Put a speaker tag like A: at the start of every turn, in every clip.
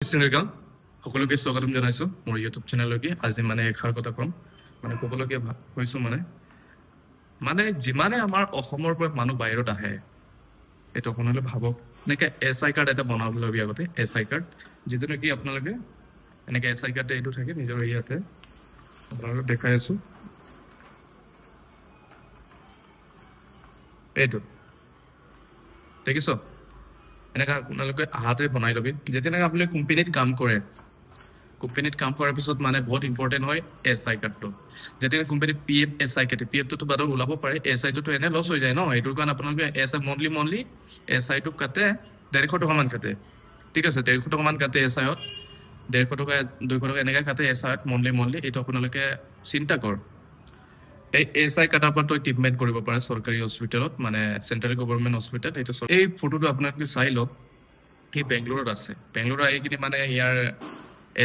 A: Welcome. সকলোকে স্বাগতম জনাইছো মোৰ ইউটিউব চেনেললৈকে আজি মানে এখাৰ কথা কম মানে ক'বলৈকে কৈছো মানে যিমানে আমাৰ অসমৰ পৰা মানুহ বাহিৰত আহে এটো আপোনালোকে ভাবক এনেকে এসআই কাৰ্ড এটা বনাবলৈ আগতে এসআই কাৰ্ড যেটো নেকি আপোনালোকে এনেকে এসআই কাৰ্ড এইটো থাকে নিজৰ ইয়াতে আপোনালোকে দেখাই আছো এইটো দেখিছো এনেকা আপোনালোকে হাতে বনাই লবি যেতিয়ালৈকে আপুনি কোম্পানীত কাম কৰে কোম্পানীত কাম কৰাৰ পিছত মানে বহুত ইম্পৰ্টেন্ট হয় এসআই কাৰ্ডটো যেতিয়া কোম্পানী পিএফ এসআই কাটে পিএফটো তো বাদ ওলাব পাৰে এসআই টো এনে লছ হৈ যায় ন এইটোৰ কাৰণে আপোনালোকে এসআই মন্থলি এসআই টো কাটে 150 টকা মান কাটে ঠিক আছে 150 টকা মান কাটে এসআই ত 150 টকা 200 টকা এনেকা কাটে এসআই ত মন্থলি এইটো আপোনালোকে চিন্তা কৰ এই এসআই কাটাৰ পৰা তই ট্ৰিটমেন্ট কৰিব পাৰে চৰকাৰী হস্পিটেলত মানে সেন্ট্ৰেল গভৰ্ণমেন্ট হস্পিটেল এইটো এই ফটোটো আপোনালোকে চাই লওক কি বেংগলোৰত আছে বেংগলোৰ আইকিনি মানে ইয়াৰ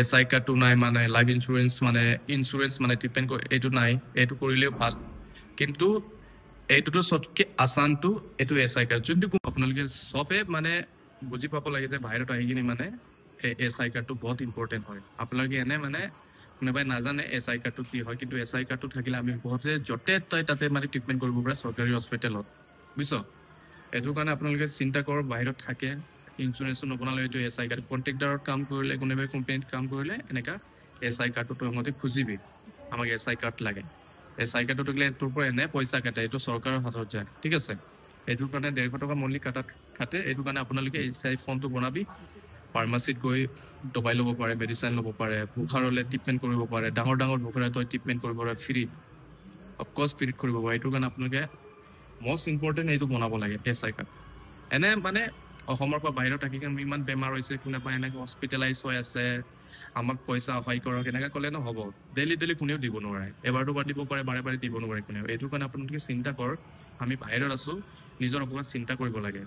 A: এসআই কাৰ্ডটো নাই মানে লাইফ ইন্সুৰেন্স মানে ট্ৰিটমেন্ট এইটো নাই এইটো কৰিলেও ভাল কিন্তু এইটোতো সবকে আসানটো এইটো এসআই কাৰ্ড যদি আপোনালোকে সবে মানে বুজি পাব লাগে যে বাহিৰত আইকিনি মানে এসআই কাৰ্ডটো বহুত ইম্পৰ্টেন্ট হয় আপোনালোকে এনে মানে কোনোবাই নাজানে এসআই কাৰ্ডটো কি হয় কিন্তু এসআই কাৰ্ডটো থাকিলে আমি বহুতে যতে তই তাতে মানে ট্ৰিটমেন্ট কৰিব পাৰে চৰকাৰী হস্পিটেলত বুজিছো এইটো কাৰণে আপোনালোকে চিন্তা কৰ বাহিৰত থাকে ইন্সুৰেন্স নবনালে এইটো এসআই কাৰ্ড কন্ট্ৰাক্টৰত কাম কৰিলে কোনোবাই কোম্পানীত কাম কৰিলে এনেকা এসআই কাৰ্ডটো তই মতে খুজিবি আমাক এসআই কাৰ্ড লাগে এসআই কাৰ্ডটো থাকিলে তোৰ পৰা এনে পইচা কাটে এইটো চৰকাৰৰ হাতত যায় ঠিক আছে এইটোৰ কাৰণে 150 টকা মন্থলি কাটে এইটো কাৰণে আপোনালোকে এসআই ফৰ্মটো বনাবি ফাৰ্মাসিত গৈ দবাই ল'ব পাৰে মেডিচিন ল'ব পাৰে বুখাৰলে ট্ৰিটমেন্ট কৰিব পাৰে ডাঙৰ বুখাৰে তই ট্ৰিটমেন্ট কৰিব পাৰে ফ্ৰী অফ কোৰ্স ফ্ৰী কৰিব পাৰে এইটো কাৰণে আপোনালোকে most important এইটো বনাব লাগে এসআই কাৰ্ড এনে মানে অসমৰ পৰা বাহিৰত থাকি কেনে ইমান বেমাৰ হৈছে কোনোবা এনেকে হস্পিটেলাইজ হৈ আছে আমাক পইচা অফাই কৰক এনেকা ক'লে ন হ'ব ডেইলি কোনেও দিব নোৱাৰে এবাৰটো বাদ দিব পাৰে বাৰে দিব নোৱাৰে কোনেও এইটো কাৰণে আপোনালোকে চিন্তা কৰ আমি বাহিৰত আছো নিজৰ অকমান চিন্তা কৰিব লাগে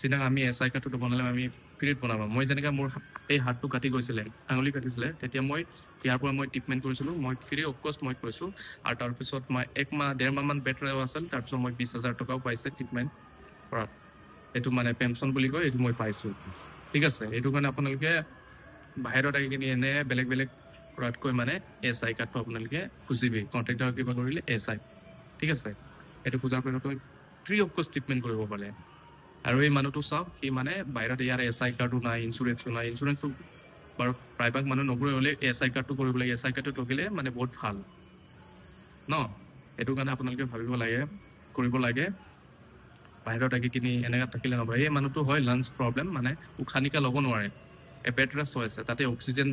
A: চিন্তা আমি এসআই কাৰ্ডটো বনালে আমি ক্ৰিয়েট বনাম মই যেনেকা মোৰ এই হাতটো কাটি গৈছিলে আঙুলি কাটিছিলে তেতিয়া মই ইয়াৰ পৰা মই ট্ৰিটমেন্ট কৰিছিলো মই ফ্ৰী অফ কোৰ্স মই কৰিছো আৰু তাৰ পিছত মই 1 মাহ 1.5 মাহ মান বেড ৰেষ্ট আছিল তাৰ পিছত মই 20000 টকাও পাইছে ট্ৰিটমেন্ট কৰা এটো মানে পেনশন বুলি কয় এটো মই পাইছো ঠিক আছে এটো কাৰণে আপোনালোকে বাহিৰত আহি কিনি এনে বেলেগ কৰাতকৈ মানে এসআই কাৰ্ডটো আপোনালোকে খুজিবি কন্ট্ৰাক্টৰ কিবা কৰিলে এসআই ঠিক আছে এটো খুজাৰ পিছত তই ফ্ৰী অফ কোৰ্স ট্ৰিটমেন্ট কৰিব পাৰে আৰু এই মানুহটো সব কি মানে বাহিৰত ইয়াৰ এসআই কাৰ্ডো নাই ইন্সুৰেন্স বাৰু প্ৰায়ভাগ মানুহ নকৰে হলে এসআই কাৰ্ডটো কৰিব লাগে এসআই কাৰ্ডটো থাকিলে মানে বহুত ভাল ন এটো কাৰণে আপোনালোকে ভাবিব লাগে কৰিব লাগে বাহিৰত আহি কিনি এনেকা থাকিলে নহব এই মানুহটো হয় লাঞ্চ প্ৰবলেম মানে উখানিকা ল'ব নোৱাৰে বেড ৰেষ্ট হৈ আছে তাতে অক্সিজেন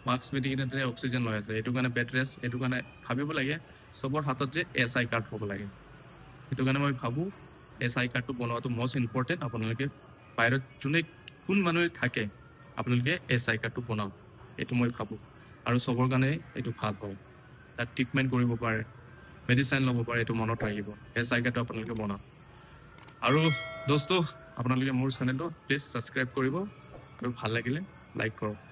A: মাস্ক পিন্ধি কিনে অক্সিজেন লৈ আছে এইটো কাৰণে বেড ৰেষ্ট এইটো কাৰণে ভাবিব লাগে সবৰ হাতত যে এসআই কাৰ্ড হ'ব লাগে এইটো কাৰণে মই ভাবো এসআই কাৰ্ডটো বনোৱাটো most important আপোনালোকে বাহিৰত যোনে কোন মানুহ থাকে আপোনালোকে এসআই কাৰ্ডটো বনাওক এইটো মই ভাবো আৰু সবৰ কাৰণে এইটো ভাল হয় তাত ট্ৰিটমেন্ট কৰিব পাৰে মেডিচিন ল'ব পাৰে এইটো মনত ৰাখিব এসআই কাৰ্ডটো আপোনালোকে বনাওক আৰু দোস্তো আপোনালোকে মোৰ চেনেলটো প্লিজ সাবস্ক্ৰাইব কৰিব আৰু ভাল লাগিলে লাইক কৰক